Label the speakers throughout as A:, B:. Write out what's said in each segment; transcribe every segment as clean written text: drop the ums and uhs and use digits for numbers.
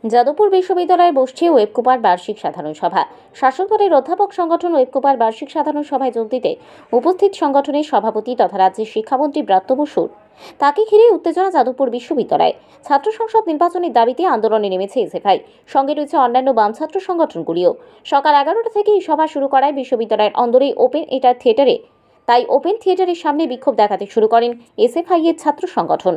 A: যাদবপুর বিশ্ববিদ্যালয়ে বসছে ওয়েবকুপার বার্ষিক সাধারণ সভা। শাসক দলের অধ্যাপক সংগঠন ওয়েবকুপার বার্ষিক সাধারণ সভায় যোগ দিতে উপস্থিত সংগঠনের সভাপতি তথা রাজ্যের শিক্ষামন্ত্রী ব্রাত্য বসুর। তাকে ঘিরে উত্তেজনা যাদবপুর বিশ্ববিদ্যালয়ে। ছাত্র সংসদ নির্বাচনের দাবিতে আন্দোলনে নেমেছে এসএফআই, সঙ্গে রয়েছে অন্যান্য বাম ছাত্র সংগঠনগুলিও। সকাল 11টা থেকে এই সভা শুরু করায় বিশ্ববিদ্যালয়ের অন্দরেই ওপেন এয়ার থিয়েটারে। তাই ওপেন থিয়েটারের সামনে বিক্ষোভ দেখাতে শুরু করেন এসএফআই এর ছাত্র সংগঠন।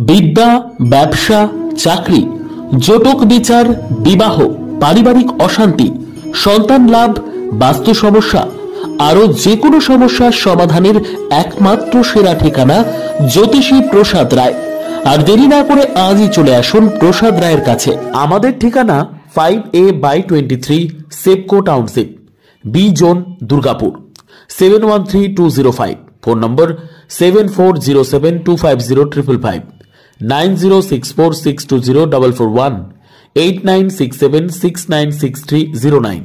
B: বিদ্যা, ব্যবসা, চাকরি, জটক বিচার, বিবাহ, পারিবারিক অশান্তি, সন্তান লাভ, বাস্তু সমস্যা, আরো যে কোনো সমস্যার সমাধানের একমাত্র সেরা ঠিকানা জ্যোতিষী প্রসাদ রায়। আর দেরি না করে আজই চলে আসুন প্রসাদ রায়ের কাছে। আমাদের ঠিকানা 5A/23 SEPCO township, B zone, Durgapur, 713205। Phone number 7407250555, 9064620441, 8967696309।